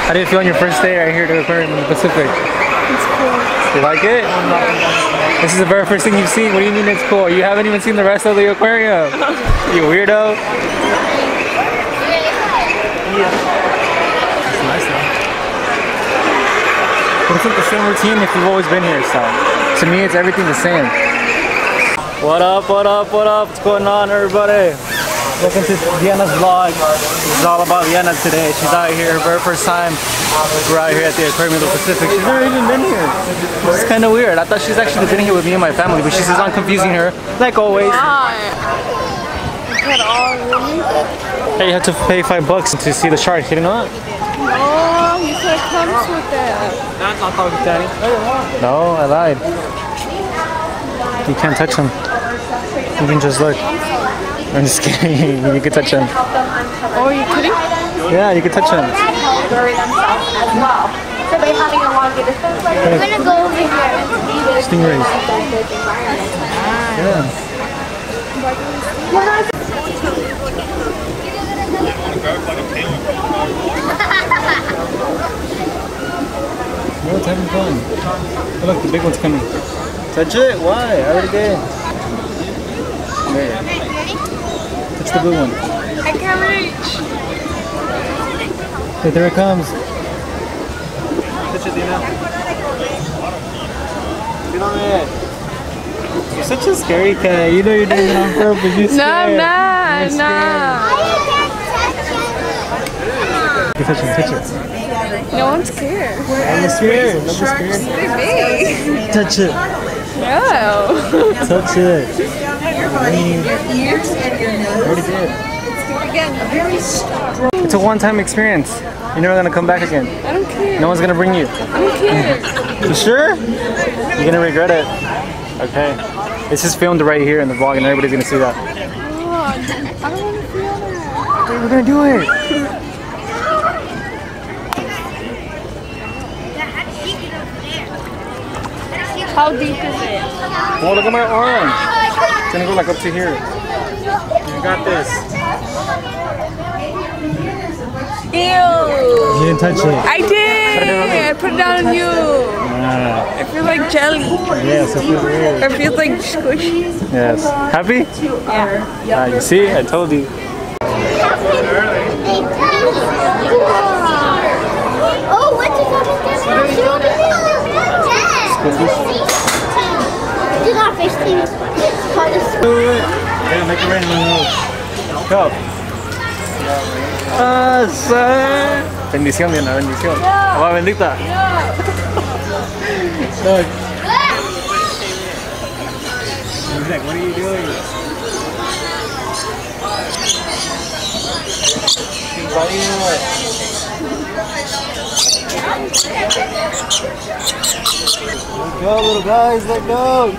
How do you feel on your first day right here at the aquarium in the Pacific? It's cool. You like it? This is the very first thing you've seen. What do you mean it's cool? You haven't even seen the rest of the aquarium. You weirdo. It's nice though. But it's like the same routine if you've always been here, so to me it's everything the same. What up, what up, what up? What's going on, everybody? Welcome to Vienna's vlog. This is all about Vienna today. She's out here her very first time. We're out here at the Aquarium of the Pacific. She's never even been here. It's kind of weird. I thought she's actually been here with me and my family, but she says I'm confusing her, like always. Hey, you have to pay $5 to see the shark. You didn't know that? No, he said it comes with that. No, I lied. You can't touch them. You can just look. I'm just kidding. You can touch them. Oh, are you kidding? Yeah, you can touch them. So they're having a long distance. We're gonna go over here and see this. Stingrays. Yeah. No, it's having fun. Oh, look, the big one's coming. Touch it? Why? I already did. There. Touch the blue one. I can't reach. Okay, there it comes. Touch it, Dina. Get on it. You're such a scary cat. You know you're doing it on purpose. You're scared. No, I'm not. Nah. Touch it, touch it. No, I'm scared. I'm scared. I'm scared. Big. Touch it. No. Touch it. Already did. It's a one-time experience. You're never gonna come back again. I don't care. No one's gonna bring you. I don't care. You sure? You're gonna regret it. Okay. It's just filmed right here in the vlog and everybody's gonna see that. Oh, I don't want to feel that. Okay, we're gonna do it. How deep is it? Oh, look at my arm. It's gonna go like up to here. You got this. Ew. You didn't touch it. I did. I put it down on you. Ah. It feels like jelly. Yes, it feels weird. It feels like squishy. Yes. Happy? Yeah. You see? I told you. Oh, what is do not fish things. Yeah, make it rain in my nose. Go. Bendición, Diana, bendición. Agua bendita. Look. He's like, what are you doing? He's biting it. Let go, little guys, let go.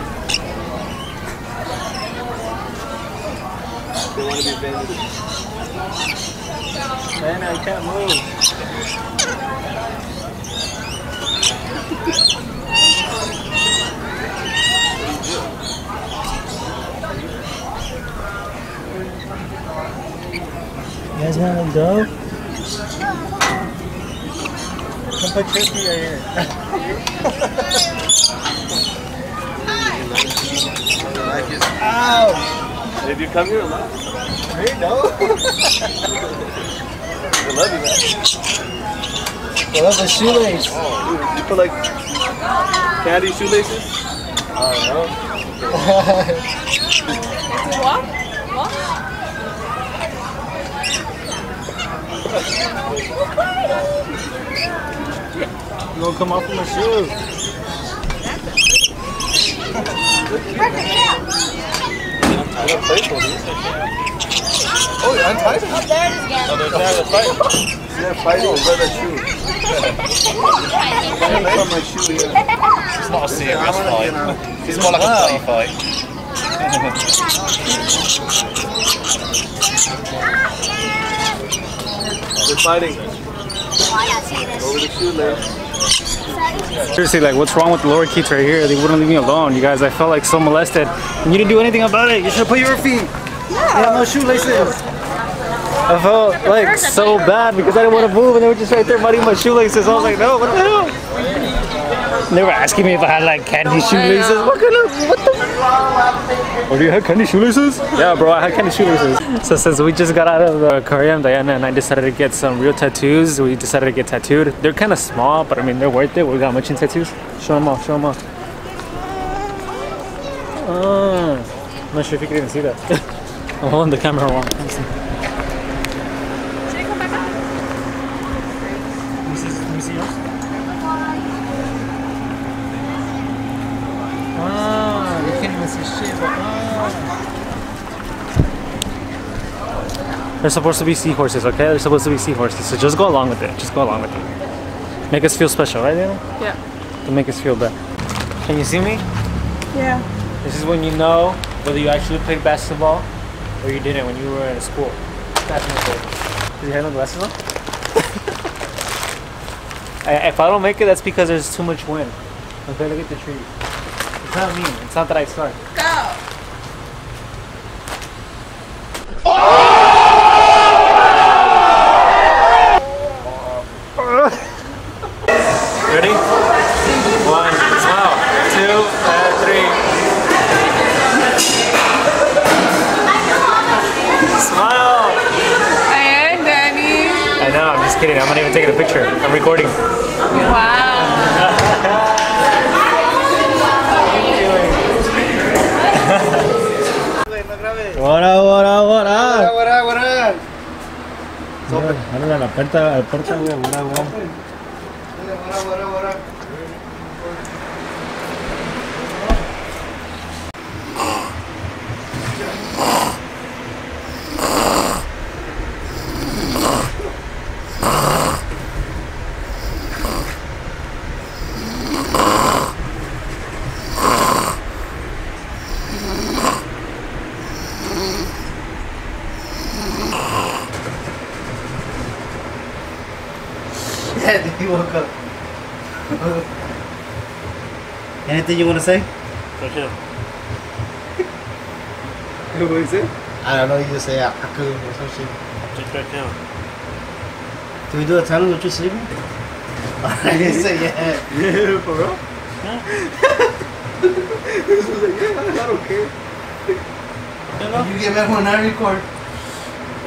They want to be bended. Man, I can't move. You guys want to go? Come put Christy right here. Ow! Did you come here alive? Hey, no. I love you, man. I love the shoelace. Oh, dude, you put like candy shoelaces? I don't know. What? What? You gonna come off of my shoe? I don't play for these. Oh, you're untied? Oh, there it is again. Oh, there's not a fight. Yeah, fighting over that shoe. Fighting for my shoe, yeah. It's not a serious fight. It's more like a play fight. They're fighting over the shoelace. Seriously, like, what's wrong with the lower keats right here? They wouldn't leave me alone, you guys. I felt like so molested, and you didn't do anything about it. You should have put your feet. Yeah. You have no shoelaces. I felt like so bad because I didn't want to move and they were just right there muddying my shoelaces. I was like, no, what the hell? And they were asking me if I had like candy shoelaces. What the? Oh, do you have candy shoelaces? Yeah, bro, I had candy shoelaces. So since we just got out of the aquarium, Diana and I decided to get some real tattoos. We decided to get tattooed. They're kind of small, but I mean, they're worth it. We got matching tattoos. Show them off, show them off. I'm not sure if you can even see that. I'm holding the camera wrong. Let me see. Let me see yours. Ah, you can't even see shit. They're supposed to be seahorses, okay? They're supposed to be seahorses. So just go along with it. Just go along with it. Make us feel special, right, Diana? Yeah. To make us feel better. Can you see me? Yeah. This is when you know whether you actually played basketball or you didn't when you were in school. Did you have no glasses on? If I don't make it, that's because there's too much wind. Okay, look at the trees. It's not me. It's not that I start. Go. Ready? 1, smile. 2, 3. Smile! Ayan, Danny. I know, I'm just kidding. I'm not even taking a picture. I'm recording. Wow. What up, what up, what up? What up, what up? Ábrele la puerta, güey. What up, what up? What up? He woke up. Anything you want to say? Right here. What is it? I don't know. You just say aquarium or some shit. Just right now. Do we do a challenge with you sleeping? I didn't say yeah. Yeah, for real? Huh? This was like, yeah, I don't care. You get back when I record.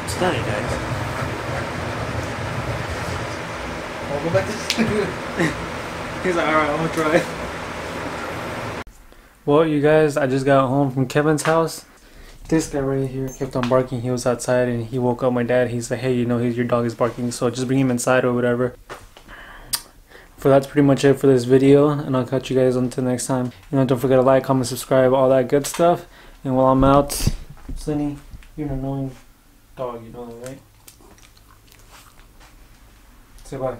It's done, you guys. I'll go back to sleep. He's like, alright, I'm gonna try. Well, you guys, I just got home from Kevin's house. This guy right here kept on barking. He was outside and he woke up my dad. He's like, hey, you know, your dog is barking, so just bring him inside or whatever. For that's pretty much it for this video, and I'll catch you guys until next time. You know, don't forget to like, comment, subscribe, all that good stuff. And while I'm out, Slinny, you're an annoying dog, you know that, right? Say bye.